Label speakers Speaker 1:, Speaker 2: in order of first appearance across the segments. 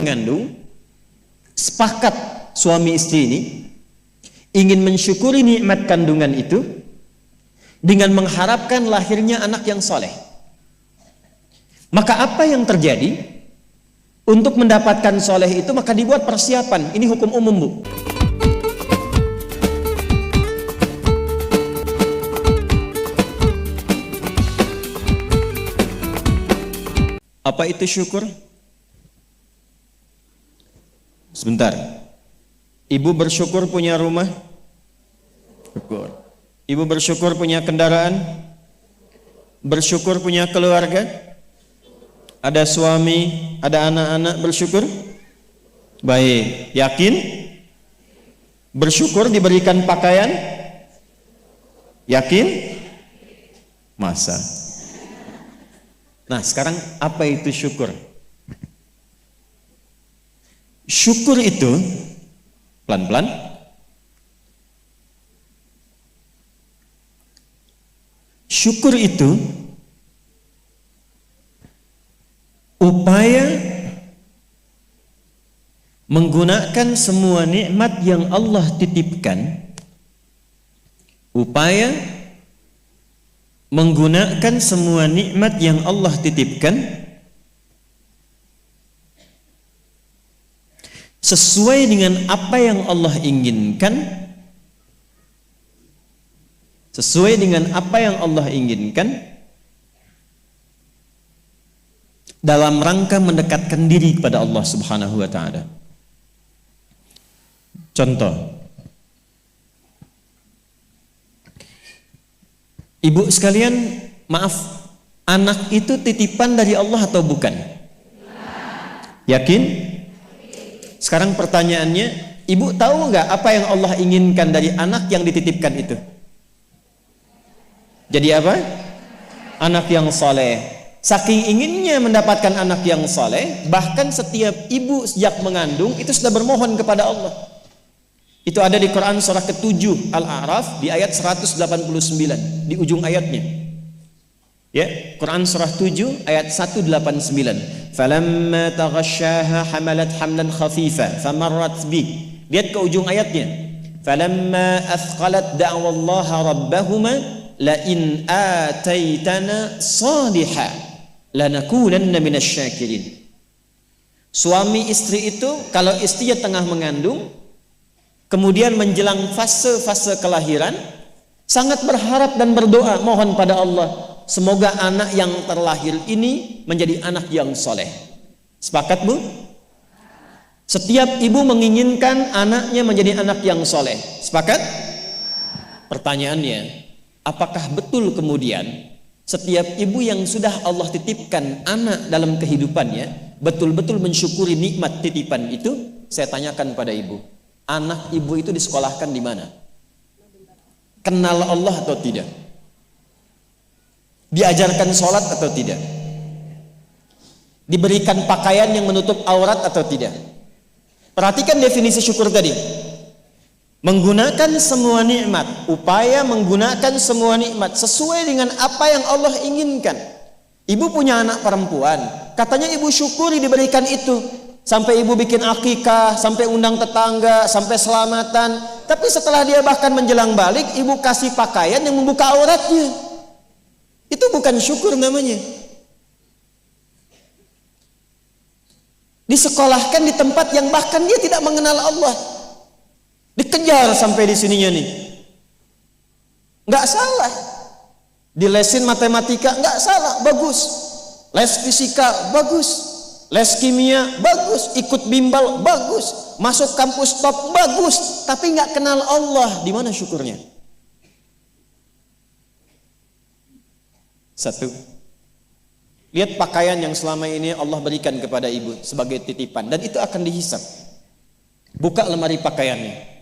Speaker 1: mengandung, sepakat suami istri ini ingin mensyukuri nikmat kandungan itu dengan mengharapkan lahirnya anak yang soleh. Maka apa yang terjadi? Untuk mendapatkan soleh itu maka dibuat persiapan. Ini hukum umum, Bu. Apa itu syukur? Sebentar. Ibu bersyukur punya rumah? Syukur. Ibu bersyukur punya kendaraan? Bersyukur punya keluarga? Ada suami, ada anak-anak, bersyukur? Baik. Yakin? Bersyukur diberikan pakaian? Yakin? Masa? Nah, sekarang apa itu syukur? Syukur itu pelan-pelan syukur itu upaya menggunakan semua nikmat yang Allah titipkan, upaya menggunakan semua nikmat yang Allah titipkan sesuai dengan apa yang Allah inginkan, sesuai dengan apa yang Allah inginkan, dalam rangka mendekatkan diri kepada Allah Subhanahu wa ta'ala. Contoh, ibu sekalian, maaf, anak itu titipan dari Allah atau bukan? Yakin? Sekarang pertanyaannya, ibu tahu nggak apa yang Allah inginkan dari anak yang dititipkan itu? Jadi apa? Anak yang soleh. Saking inginnya mendapatkan anak yang soleh, bahkan setiap ibu sejak mengandung itu sudah bermohon kepada Allah. Itu ada di Quran surah ke-7 Al-A'raf di ayat 189 di ujung ayatnya. Ya, Quran surah 7 ayat 189. Falamma taghasyaha hamalat hamlan khafifa famarrat bi. Lihat ke ujung ayatnya. Falamma athqalat da'wallaha rabbahuma la in ataitana salihah lanakunanna minasyakirin. Suami istri itu kalau istrinya tengah mengandung, kemudian menjelang fase-fase kelahiran, sangat berharap dan berdoa mohon pada Allah, semoga anak yang terlahir ini menjadi anak yang soleh. Sepakat, Bu? Setiap ibu menginginkan anaknya menjadi anak yang soleh. Sepakat? Pertanyaannya, apakah betul kemudian setiap ibu yang sudah Allah titipkan anak dalam kehidupannya betul-betul mensyukuri nikmat titipan itu? Saya tanyakan pada ibu, anak ibu itu disekolahkan di mana? Kenal Allah atau tidak? Diajarkan sholat atau tidak? Diberikan pakaian yang menutup aurat atau tidak? Perhatikan definisi syukur tadi. Menggunakan semua nikmat, upaya menggunakan semua nikmat sesuai dengan apa yang Allah inginkan. Ibu punya anak perempuan, katanya ibu syukuri diberikan itu. Sampai ibu bikin akikah, sampai undang tetangga, sampai selamatan. Tapi setelah dia bahkan menjelang balik, ibu kasih pakaian yang membuka auratnya. Itu bukan syukur namanya. Disekolahkan di tempat yang bahkan dia tidak mengenal Allah. Dikejar sampai di sininya nih. Nggak salah. Dilesin matematika, nggak salah, bagus. Les fisika, bagus. Les kimia, bagus. Ikut bimbel, bagus. Masuk kampus top, bagus. Tapi nggak kenal Allah, di mana syukurnya? Satu, lihat pakaian yang selama ini Allah berikan kepada ibu sebagai titipan, dan itu akan dihisab. Buka lemari pakaiannya.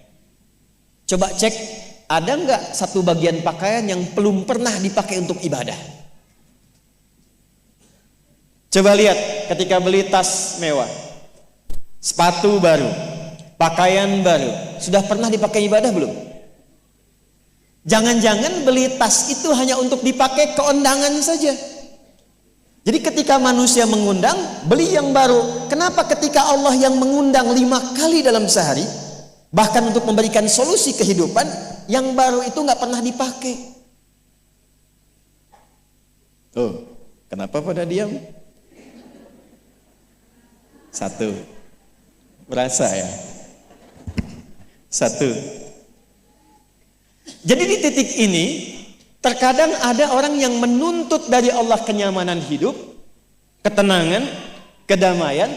Speaker 1: Coba cek, ada nggak satu bagian pakaian yang belum pernah dipakai untuk ibadah? Coba lihat ketika beli tas mewah, sepatu baru, pakaian baru, sudah pernah dipakai ibadah belum? Jangan-jangan beli tas itu hanya untuk dipakai keundangan saja. Jadi ketika manusia mengundang, beli yang baru. Kenapa ketika Allah yang mengundang 5 kali dalam sehari, bahkan untuk memberikan solusi kehidupan, yang baru itu nggak pernah dipakai? Oh, kenapa pada diam? Satu, merasa ya. Satu. Jadi di titik ini, terkadang ada orang yang menuntut dari Allah kenyamanan hidup, ketenangan, kedamaian,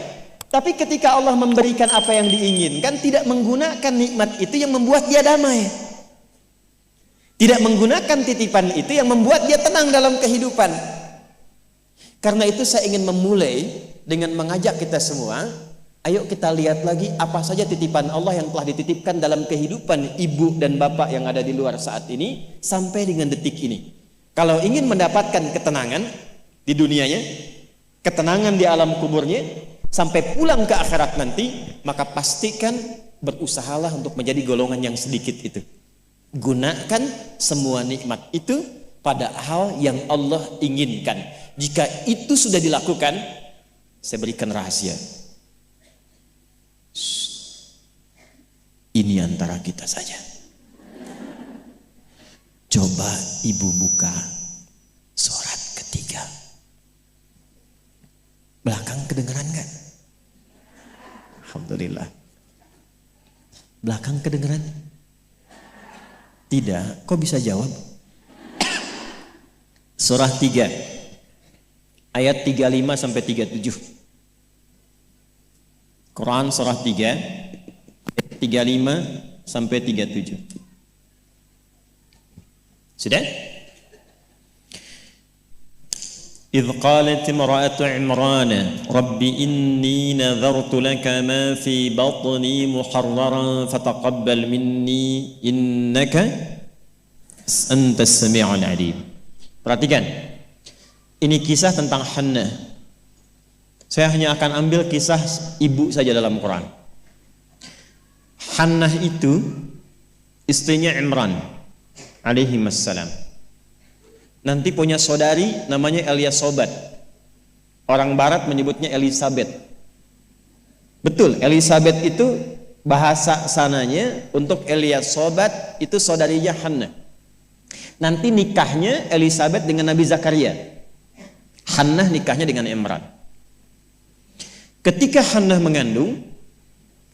Speaker 1: tapi ketika Allah memberikan apa yang diinginkan, tidak menggunakan nikmat itu yang membuat dia damai. Tidak menggunakan titipan itu yang membuat dia tenang dalam kehidupan. Karena itu saya ingin memulai dengan mengajak kita semua, ayo kita lihat lagi apa saja titipan Allah yang telah dititipkan dalam kehidupan ibu dan bapak yang ada di luar saat ini sampai dengan detik ini. Kalau ingin mendapatkan ketenangan di dunianya, ketenangan di alam kuburnya, sampai pulang ke akhirat nanti, maka pastikan berusahalah untuk menjadi golongan yang sedikit itu. Gunakan semua nikmat itu pada hal yang Allah inginkan. Jika itu sudah dilakukan, saya berikan rahasia. Ini antara kita saja. Coba ibu buka surat ketiga. Belakang kedengeran kan? Alhamdulillah. Belakang kedengeran? Tidak. Kok bisa jawab? Surah 3 ayat 35 sampai 37. Quran surah 3 35 sampai 37. Sudah? إذ قالت امرأة عمران رب إني نذرت لك ما في بطني محررا فتقبل مني إنك أنت السميع العليم. Perhatikan, ini kisah tentang Hannah. Saya hanya akan ambil kisah ibu saja dalam Quran. Hannah itu istrinya Imran alaihi wassalam. Nanti punya saudari namanya Eliasobat. Orang barat menyebutnya Elizabeth. Betul, Elizabeth itu bahasa sananya untuk Eliasobat itu saudarinya Hannah. Nanti nikahnya Elizabeth dengan Nabi Zakaria. Hannah nikahnya dengan Imran. Ketika Hannah mengandung,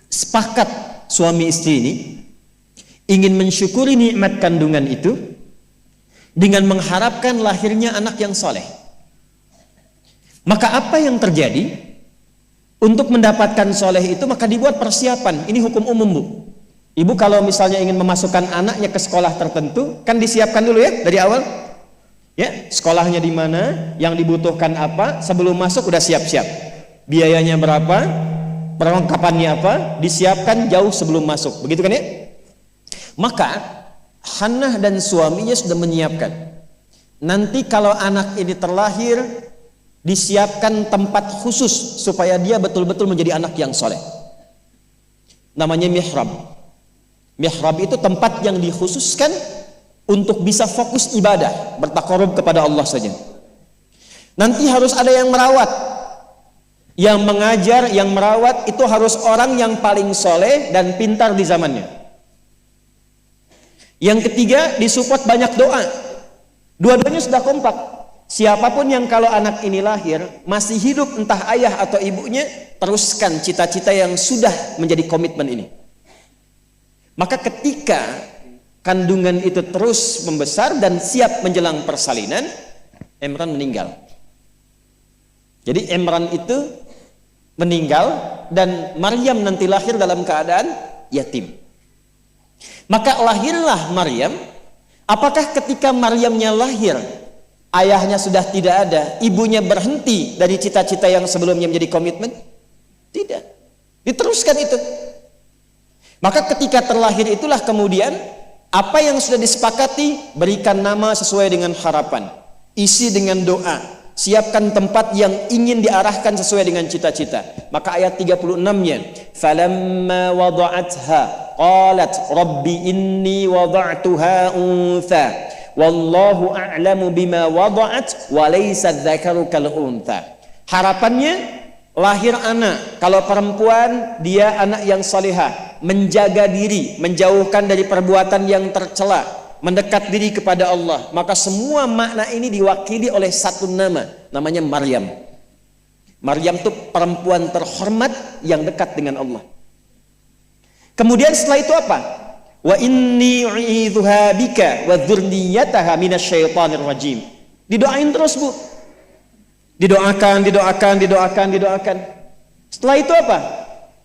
Speaker 1: sepakat suami istri ini ingin mensyukuri nikmat kandungan itu dengan mengharapkan lahirnya anak yang soleh. Maka apa yang terjadi? Untuk mendapatkan soleh itu maka dibuat persiapan. Ini hukum umum, Bu. Ibu kalau misalnya ingin memasukkan anaknya ke sekolah tertentu, kan disiapkan dulu ya dari awal. Ya, sekolahnya di mana, yang dibutuhkan apa, sebelum masuk udah siap-siap. Biayanya berapa, perlengkapannya apa, disiapkan jauh sebelum masuk. Begitu kan ya? Maka Hannah dan suaminya sudah menyiapkan. Nanti kalau anak ini terlahir, disiapkan tempat khusus supaya dia betul-betul menjadi anak yang soleh. Namanya mihrab. Mihrab itu tempat yang dikhususkan untuk bisa fokus ibadah, bertakarub kepada Allah saja. Nanti harus ada yang merawat, yang mengajar, yang merawat itu harus orang yang paling soleh dan pintar di zamannya. Yang ketiga, disupport banyak doa. Dua-duanya sudah kompak. Siapapun yang kalau anak ini lahir masih hidup, entah ayah atau ibunya, teruskan cita-cita yang sudah menjadi komitmen ini. Maka ketika kandungan itu terus membesar dan siap menjelang persalinan, Imran meninggal. Jadi Imran itu meninggal dan Maryam nanti lahir dalam keadaan yatim. Maka lahirlah Maryam. Apakah ketika Maryamnya lahir, ayahnya sudah tidak ada, ibunya berhenti dari cita-cita yang sebelumnya menjadi komitmen? Tidak. Diteruskan itu. Maka ketika terlahir itulah kemudian apa yang sudah disepakati, berikan nama sesuai dengan harapan, isi dengan doa, siapkan tempat yang ingin diarahkan sesuai dengan cita-cita. Maka ayat 36-nya, falamma wada'atha qalat rabbi inni wada'tuha untha wallahu a'lamu bima wada'at wa laysa dzakaru kal untha. Harapannya lahir anak, kalau perempuan dia anak yang salihah, menjaga diri, menjauhkan dari perbuatan yang tercela, mendekat diri kepada Allah. Maka semua makna ini diwakili oleh satu nama, namanya Maryam. Maryam itu perempuan terhormat yang dekat dengan Allah. Kemudian setelah itu apa? Wa inni u'idzuha bika wa dzurriyyataha minasyaitonir rajim. Didoain terus, Bu. Didoakan. Setelah itu apa?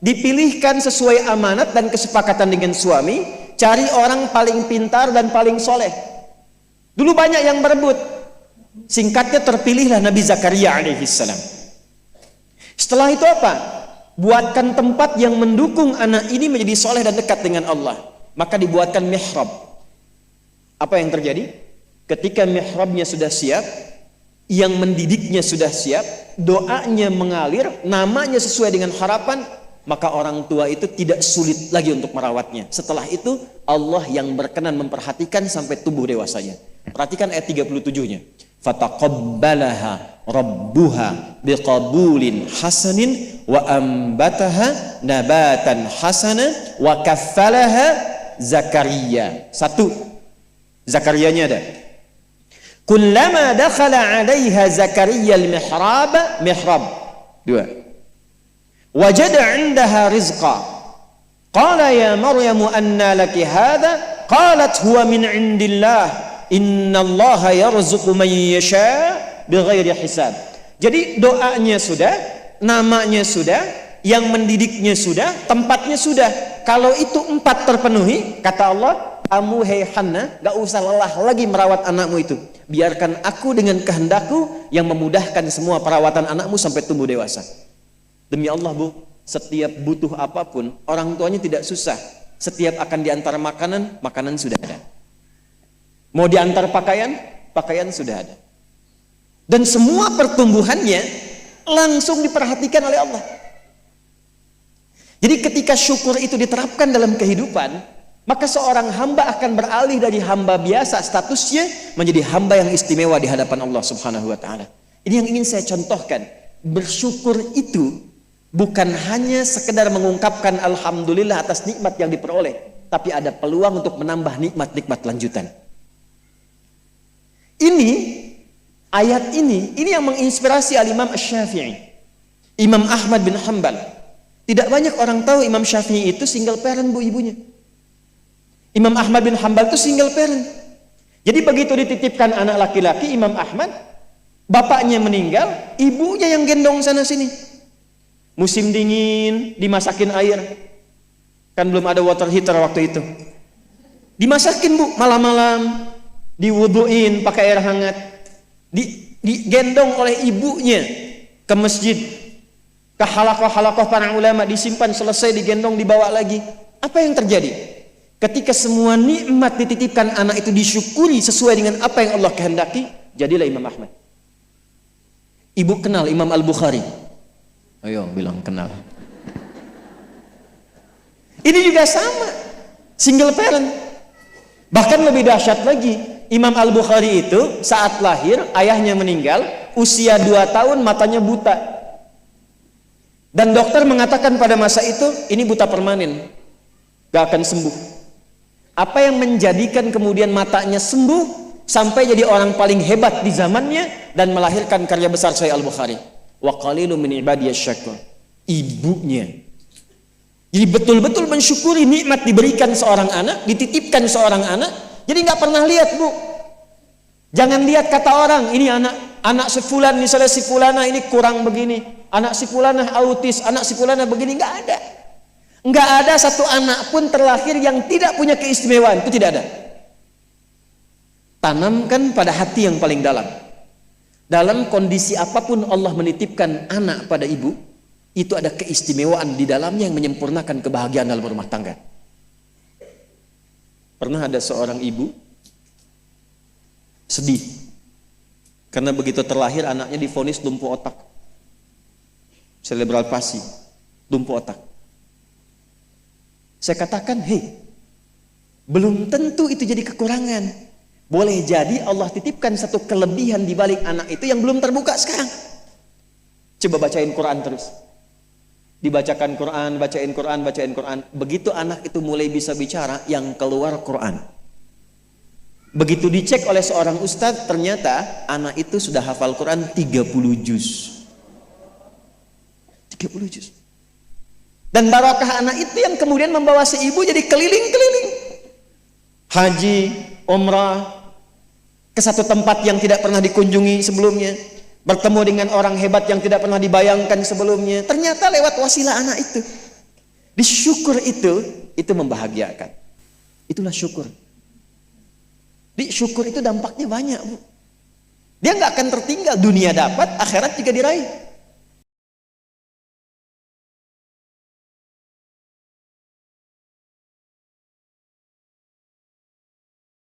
Speaker 1: Dipilihkan sesuai amanat dan kesepakatan dengan suami, cari orang paling pintar dan paling soleh. Dulu banyak yang berebut. Singkatnya terpilihlah Nabi Zakaria alaihissalam. Setelah itu apa? Buatkan tempat yang mendukung anak ini menjadi soleh dan dekat dengan Allah. Maka dibuatkan mihrab. Apa yang terjadi? Ketika mihrabnya sudah siap, yang mendidiknya sudah siap, doanya mengalir, namanya sesuai dengan harapan, maka orang tua itu tidak sulit lagi untuk merawatnya. Setelah itu Allah yang berkenan memperhatikan sampai tumbuh dewasanya. Perhatikan ayat 37-nya. Fataqabbalaha rabbuha biqabulin hasanin wa ambataha nabatan hasana wa kaffalaha Zakaria. Satu, Zakarianya ada. Kullama dakhala 'alaiha Zakaria al-mihrab. Dua. Wajada 'indaha rizqa. Qala ya Maryam anna laki hadha? Qalat huwa min 'indillah. Innallaha yarzuqu man yasha bighairi hisab. Jadi doanya sudah, namanya sudah, yang mendidiknya sudah, tempatnya sudah. Kalau itu 4 terpenuhi, kata Allah, kamu hei Hannah, gak usah lelah lagi merawat anakmu itu. Biarkan aku dengan kehendakku yang memudahkan semua perawatan anakmu sampai tumbuh dewasa. Demi Allah, Bu, setiap butuh apapun, orang tuanya tidak susah. Setiap akan diantar makanan, makanan sudah ada. Mau diantar pakaian, pakaian sudah ada. Dan semua pertumbuhannya langsung diperhatikan oleh Allah. Jadi ketika syukur itu diterapkan dalam kehidupan, maka seorang hamba akan beralih dari hamba biasa statusnya menjadi hamba yang istimewa di hadapan Allah Subhanahu wa taala. Ini yang ingin saya contohkan. Bersyukur itu bukan hanya sekedar mengungkapkan alhamdulillah atas nikmat yang diperoleh, tapi ada peluang untuk menambah nikmat-nikmat lanjutan. Ini ayat ini yang menginspirasi Al-Imam Asy-Syafi'i, Imam Ahmad bin Hanbal. Tidak banyak orang tahu Imam Syafi'i itu single parent, Bu, ibunya. Imam Ahmad bin Hanbal itu single parent. Jadi begitu dititipkan anak laki-laki Imam Ahmad, bapaknya meninggal, ibunya yang gendong sana sini. Musim dingin, dimasakin air. Kan belum ada water heater waktu itu. Dimasakin, Bu, malam-malam, diwuduin pakai air hangat. Digendong oleh ibunya ke masjid, ke halakoh-halakoh para ulama, disimpan, selesai digendong, dibawa lagi. Apa yang terjadi? Ketika semua nikmat dititipkan anak itu disyukuri sesuai dengan apa yang Allah kehendaki, jadilah Imam Ahmad. Ibu kenal Imam Al-Bukhari? Ayo bilang kenal. Ini juga sama, single parent. Bahkan lebih dahsyat lagi, Imam Al-Bukhari itu saat lahir ayahnya meninggal, usia 2 tahun, matanya buta. Dan dokter mengatakan pada masa itu, ini buta permanen, gak akan sembuh. Apa yang menjadikan kemudian matanya sembuh sampai jadi orang paling hebat di zamannya dan melahirkan karya besar Sahih Al-Bukhari. Wa qalilun min ibadiyasy syakur. Ibunya. Jadi betul-betul mensyukuri nikmat diberikan seorang anak, dititipkan seorang anak. Jadi nggak pernah lihat, Bu. Jangan lihat kata orang, ini anak si fulan, misalnya si fulana ini kurang begini, anak si fulana autis, anak si fulana begini, nggak ada. Nggak ada satu anak pun terlahir yang tidak punya keistimewaan, itu tidak ada. Tanamkan pada hati yang paling dalam. Dalam kondisi apapun Allah menitipkan anak pada ibu, itu ada keistimewaan di dalamnya yang menyempurnakan kebahagiaan dalam rumah tangga. Pernah ada seorang ibu sedih karena begitu terlahir anaknya divonis lumpuh otak, cerebral palsy, lumpuh otak. Saya katakan, hei, belum tentu itu jadi kekurangan. Boleh jadi Allah titipkan satu kelebihan di balik anak itu yang belum terbuka sekarang. Coba bacain Quran terus. Dibacakan Quran, bacain Quran, bacain Quran. Begitu anak itu mulai bisa bicara, yang keluar Quran. Begitu dicek oleh seorang ustadz, ternyata anak itu sudah hafal Quran 30 juz. 30 juz. Dan barakah anak itu yang kemudian membawa si ibu jadi keliling-keliling. Haji, umrah, ke satu tempat yang tidak pernah dikunjungi sebelumnya, bertemu dengan orang hebat yang tidak pernah dibayangkan sebelumnya, ternyata lewat wasilah anak itu. Disyukur itu membahagiakan. Itulah syukur. Syukur itu dampaknya banyak, Bu. Dia nggak akan tertinggal, dunia dapat, akhirat juga diraih.